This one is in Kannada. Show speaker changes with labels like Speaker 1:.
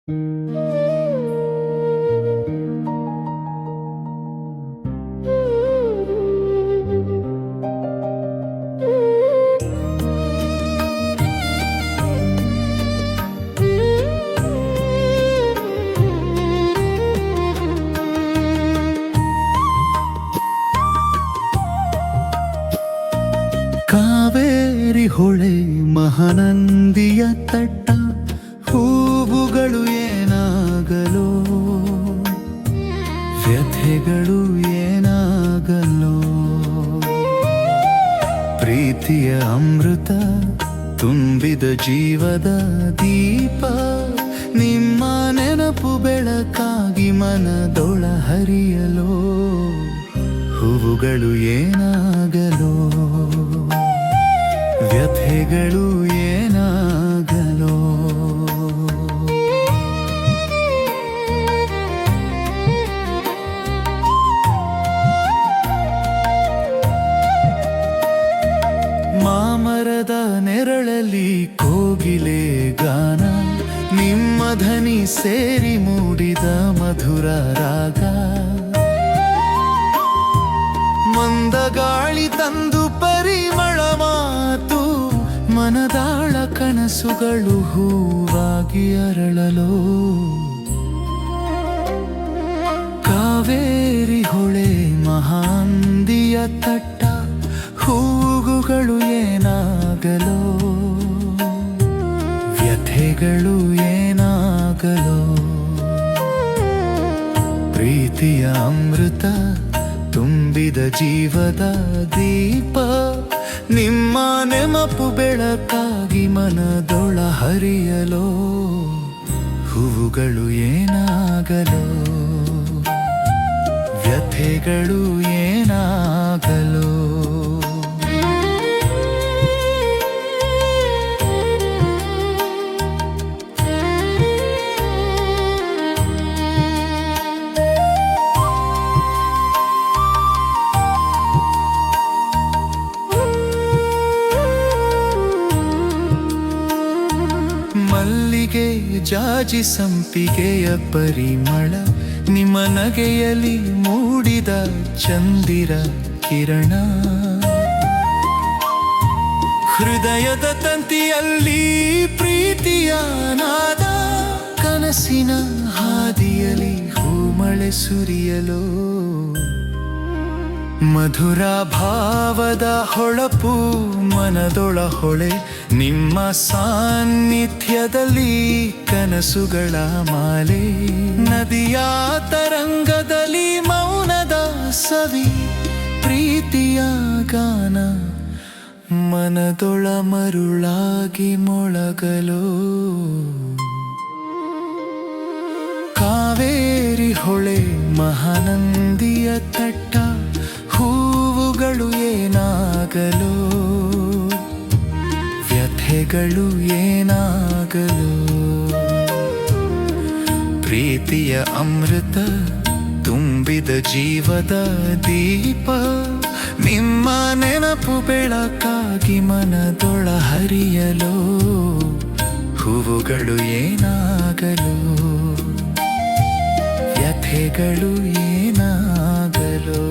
Speaker 1: ಕಾವೇರಿ ಹೊಳೆ ಮಹಾನಂದಿಯ ತಟ್ಟ ಹೂವುಗಳು ಏನಾಗಲೋ, ವ್ಯಥೆಗಳು ಏನಾಗಲೋ. ಪ್ರೀತಿಯ ಅಮೃತ ತುಂಬಿದ ಜೀವದ ದೀಪ, ನಿಮ್ಮ ನೆನಪು ಬೆಳಕಾಗಿ ಮನದೊಳ ಹರಿಯಲೋ, ಹೂವುಗಳು ಏನಾಗಲೋ, ವ್ಯಥೆಗಳು ಏನಾಗಲೋ. ಮಾಮರದ ನೆರಳಲ್ಲಿ ಕೋಗಿಲೆ ಗಾನ, ನಿಮ್ಮ ಧ್ವನಿ ಸೇರಿ ಮೂಡಿದ ಮಧುರ ರಾಗ. ಮಂದ ಗಾಳಿ ತಂದು ಪರಿಮಳ ಮಾತು, ಮನದಾಳ ಕನಸುಗಳು ಹೂವಾಗಿ ಅರಳಲು. ಕಾವೇರಿ ಹೊಳೆ ಮಹಾನಂದಿಯ ತಟ್ಟ ಹೂವುಗಳು ಏನಾಗಲೋ, ವ್ಯಥೆಗಳು ಏನಾಗಲೋ. ಪ್ರೀತಿಯ ಅಮೃತ ತುಂಬಿದ ಜೀವದ ದೀಪ, ನಿಮ್ಮ ನೆನಪು ಬೆಳಕಾಗಿ ಮನದೊಳ ಹರಿಯಲೋ, ಹೂವುಗಳು ಏನಾಗಲೋ, ವ್ಯಥೆಗಳು ಏನಾಗಲೋ. ಮಲ್ಲಿಗೆ ಜಾಜಿ ಸಂಪಿಗೆಯ ಪರಿಮಳ, ನಿಮ್ಮ ನಗೆಯಲ್ಲಿ ಮೂಡಿದ ಚಂದಿರ ಕಿರಣ. ಹೃದಯದ ತಂತಿಯಲ್ಲಿ ಪ್ರೀತಿಯ ನಾದ, ಕನಸಿನ ಹಾದಿಯಲ್ಲಿ ಹೂಮಳೆ ಸುರಿಯಲು. ಮಧುರ ಭಾವದ ಹೊಳಪು ಮನದೊಳ ಹೊಳೆ, ನಿಮ್ಮ ಸಾನ್ನಿಧ್ಯದಲ್ಲಿ ಕನಸುಗಳ ಮಾಲೆ. ನದಿಯ ತರಂಗದಲ್ಲಿ ಮೌನದ ಸವಿ, ಪ್ರೀತಿಯ ಗಾನ ಮನದೊಳ ಮರುಳಾಗಿ ಮೊಳಗಲು. ಕಾವೇರಿ ಹೊಳೆ ಮಹಾನಂದಿಯ ತಟ್ಟ ಹೂವುಗಳು ಏನಾಗಲೋ, ವ್ಯಥೆಗಳು ಏನಾಗಲೋ. ಪ್ರೀತಿಯ ಅಮೃತ ತುಂಬಿದ ಜೀವದ ದೀಪ, ನಿಮ್ಮ ನೆನಪು ಬೆಳಕಾಗಿ ಮನದೊಳ ಹರಿಯಲೋ, ಹೂವುಗಳು ಏನಾಗಲೋ, ವ್ಯಥೆಗಳು ಏನಾಗಲೋ.